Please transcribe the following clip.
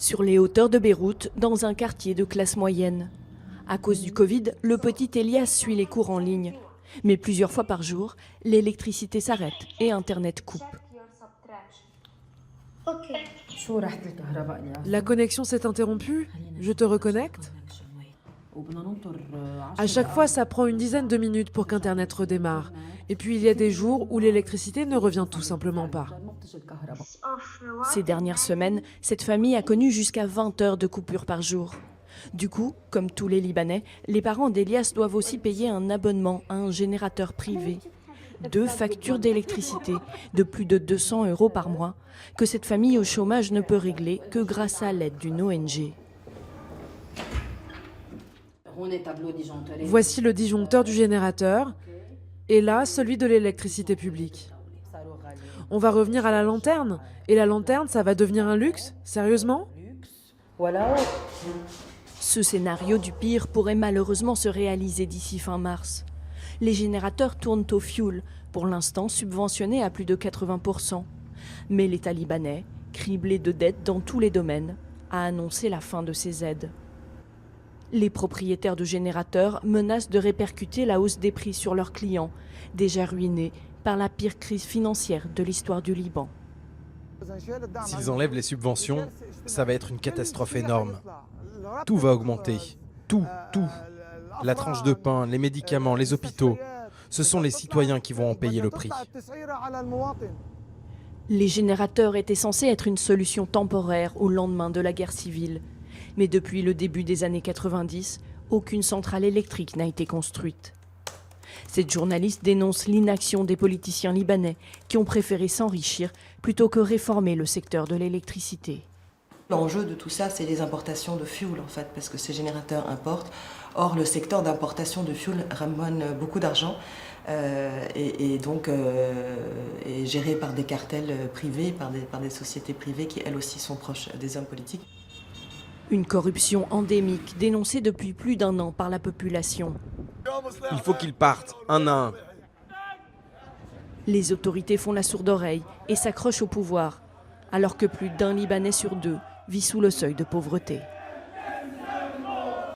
sur les hauteurs de Beyrouth, dans un quartier de classe moyenne. À cause du Covid, le petit Elias suit les cours en ligne. Mais plusieurs fois par jour, l'électricité s'arrête et Internet coupe. La connexion s'est interrompue, je te reconnecte. À chaque fois, ça prend une dizaine de minutes pour qu'Internet redémarre. Et puis il y a des jours où l'électricité ne revient tout simplement pas. Ces dernières semaines, cette famille a connu jusqu'à 20 heures de coupure par jour. Du coup, comme tous les Libanais, les parents d'Elias doivent aussi payer un abonnement à un générateur privé. 2 factures d'électricité de plus de 200 € par mois que cette famille au chômage ne peut régler que grâce à l'aide d'une ONG. Voici le disjoncteur du générateur et là, celui de l'électricité publique. On va revenir à la lanterne. Et la lanterne, ça va devenir un luxe? Sérieusement? Ce scénario du pire pourrait malheureusement se réaliser d'ici fin mars. Les générateurs tournent au fioul, pour l'instant subventionnés à plus de 80%. Mais l'État libanais, criblé de dettes dans tous les domaines, a annoncé la fin de ces aides. Les propriétaires de générateurs menacent de répercuter la hausse des prix sur leurs clients, déjà ruinés par la pire crise financière de l'histoire du Liban. S'ils enlèvent les subventions, ça va être une catastrophe énorme. Tout va augmenter. Tout. La tranche de pain, les médicaments, les hôpitaux. Ce sont les citoyens qui vont en payer le prix. Les générateurs étaient censés être une solution temporaire au lendemain de la guerre civile. Mais depuis le début des années 90, aucune centrale électrique n'a été construite. Cette journaliste dénonce l'inaction des politiciens libanais qui ont préféré s'enrichir plutôt que réformer le secteur de l'électricité. L'enjeu de tout ça, c'est les importations de fuel, en fait, parce que ces générateurs importent. Or, le secteur d'importation de fuel ramène beaucoup d'argent et donc est géré par des cartels privés, par des sociétés privées qui, elles aussi, sont proches des hommes politiques. Une corruption endémique dénoncée depuis plus d'1 an par la population. Il faut qu'ils partent, un à un. Les autorités font la sourde oreille et s'accrochent au pouvoir, alors que plus d'1 Libanais sur 2 vit sous le seuil de pauvreté.